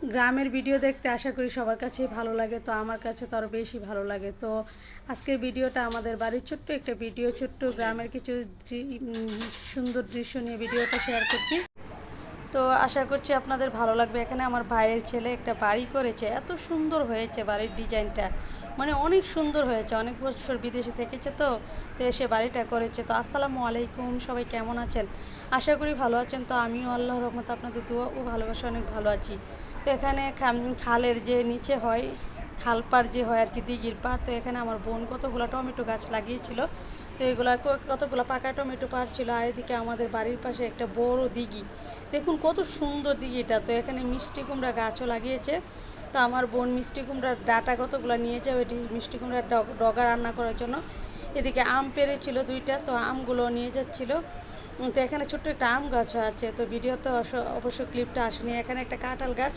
গ্রামের ভিডিও দেখতে আশা করি সবার কাছেই ভালো লাগে, তো আমার কাছে তো আরও বেশি ভালো লাগে। তো আজকের ভিডিওটা আমাদের বাড়ির ছোট্ট একটা ভিডিও, ছোট্ট গ্রামের কিছু সুন্দর দৃশ্য নিয়ে ভিডিওটা শেয়ার করছি। তো আশা করছি আপনাদের ভালো লাগবে। এখানে আমার ভাইয়ের ছেলে একটা বাড়ি করেছে, এত সুন্দর হয়েছে বাড়ির ডিজাইনটা, মানে অনেক সুন্দর হয়েছে। অনেক বছর বিদেশে থেকেছে, তো এসে বাড়িটা করেছে। তো আসসালামু আলাইকুম, সবাই কেমন আছেন? আশা করি ভালো আছেন। তো আমিও আল্লাহর রহমতে আপনাদের দোয়া ও ভালোবাসা অনেক ভালো আছি। তো এখানে খালের যে নিচে হয়, খাল পার যে হয় আর কি, দিঘির পার, তো এখানে আমার বোন কতগুলো টমেটো গাছ লাগিয়েছিল। তো এগুলো কতগুলো পাকা টমেটো পাড়ছিল। আর এদিকে আমাদের বাড়ির পাশে একটা বড় দিঘি, দেখুন কত সুন্দর দিঘিটা। তো এখানে মিষ্টি কুমড়া গাছও লাগিয়েছে। তো আমার বোন মিষ্টি কুমড়ার ডাটা কতগুলো নিয়েছে ওইটি মিষ্টি কুমড়ার ডগা রান্না করার জন্য। এদিকে আম পেড়েছিল দুইটা, তো আমগুলো নিয়ে যাচ্ছিল। তো এখানে ছোট্ট একটা আম গাছও আছে। তো ভিডিওতে অবশ্য ক্লিপটা আসেনি। এখানে একটা কাঁঠাল গাছ,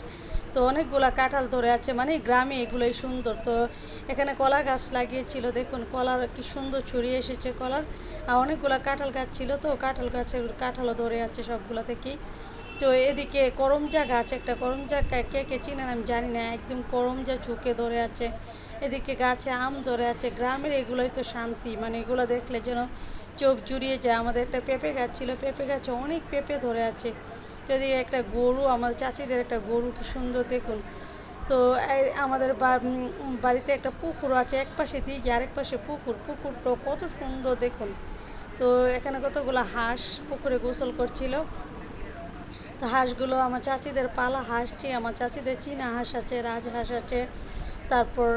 তো অনেকগুলা কাঁঠাল ধরে আছে, মানে গ্রামে এগুলোই সুন্দর। তো এখানে কলা গাছ লাগিয়েছিল, দেখুন কলার কি সুন্দর ছড়িয়ে এসেছে কলার। আর অনেকগুলা কাঁঠাল গাছ ছিল, তো কাঁঠাল গাছের কাঁঠালও ধরে আছে সবগুলো থেকেই। তো এদিকে করমজা গাছ, একটা করমজা কে কে চিনেন আমি জানি না, একদম করমজা ঝুঁকে ধরে আছে। এদিকে গাছে আম ধরে আছে। গ্রামের এগুলোই তো শান্তি, মানে এগুলো দেখলে যেন চোখ জুড়িয়ে যায়। আমাদের একটা পেঁপে গাছ ছিল, পেঁপে গাছে অনেক পেঁপে ধরে আছে। তো এদিকে একটা গরু, আমাদের চাচিদের একটা গরু, কি সুন্দর দেখুন। তো আমাদের বাড়িতে একটা পুকুর আছে, এক পাশে দিঘি আরেক পাশে পুকুর, পুকুরটা কত সুন্দর দেখুন। তো এখানে কতগুলো হাঁস পুকুরে গোসল করছিল। তো হাঁসগুলো আমার চাচিদের পালা হাঁস, আমার চাচিদের চীনা হাঁস আছে, রাজহাঁস আছে, তারপর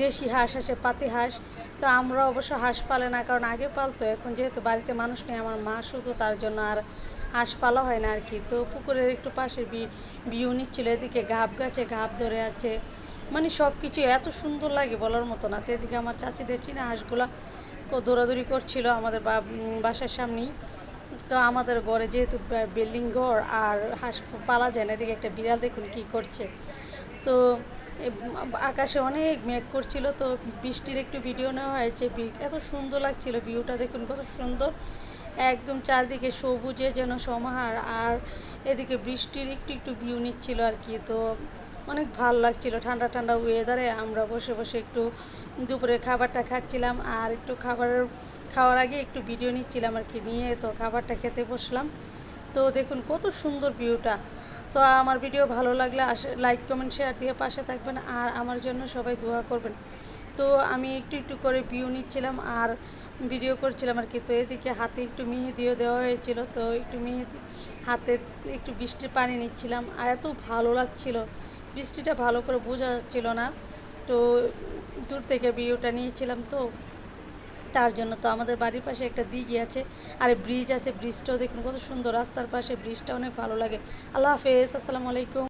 দেশি হাঁস আছে, পাতি হাঁস। তো আমরা অবশ্য হাঁস পালে না, কারণ আগে পালতো, এখন যেহেতু বাড়িতে মানুষ নেই, আমার মা শুধু, তার জন্য আর হাঁস পালা হয় না আর কি। তো পুকুরের একটু পাশে বিউ নিচ্ছিল। এদিকে গাব গাছে গাব ধরে আছে, মানে সব কিছু এত সুন্দর লাগে বলার মতো না। তো এদিকে আমার চাচিদের চীনা হাঁসগুলো দৌড়াদৌড়ি করছিল আমাদের বাসার সামনেই। তো আমাদের ঘরে যেহেতু বিল্ডিং ঘর, আর হাঁস পালা যায় না। এদিকে একটা বিড়াল দেখুন কি করছে। তো আকাশে অনেক মেঘ করছিল, তো বৃষ্টির একটু ভিডিও নেওয়া হয়েছে। এত সুন্দর লাগছিল ভিউটা, দেখুন কত সুন্দর, একদম চারদিকে সবুজে যেন সমাহার। আর এদিকে বৃষ্টির একটু একটু ভিউ নিচ্ছিল আর কি। তো অনেক ভালো লাগছিল ঠান্ডা ঠান্ডা ওয়েদারে। আমরা বসে বসে একটু দুপুরের খাবারটা খাচ্ছিলাম, আর একটু খাওয়ার আগে একটু ভিডিও নিচ্ছিলাম আর কি, নিয়ে তো খাবারটা খেতে বসলাম। তো দেখুন কত সুন্দর ভিউটা। তো আমার ভিডিও ভালো লাগলে লাইক কমেন্ট শেয়ার দিয়ে পাশে থাকবেন, আর আমার জন্য সবাই দোয়া করবেন। তো আমি একটু একটু করে ভিউ নিচ্ছিলাম আর ভিডিও করছিলাম আর কি। তো এদিকে হাতে একটু মেহেদিও দেওয়া হয়েছিল, তো একটু মেহেদি হাতে একটু বৃষ্টির পানি নিচ্ছিলাম। আর এত ভালো লাগছিল, বৃষ্টিটা ভালো করে বোঝা যাচ্ছিল না, তো দূর থেকে ভিউটা নিয়েছিলাম। তো তার জন্য তো আমাদের বাড়ির পাশে একটা দিঘি আছে, আর ব্রিজ আছে, ব্রিজটাও দেখুন কত সুন্দর। রাস্তার পাশে ব্রিজটা অনেক ভালো লাগে। আল্লাহ হাফেজ, আসসালামু আলাইকুম।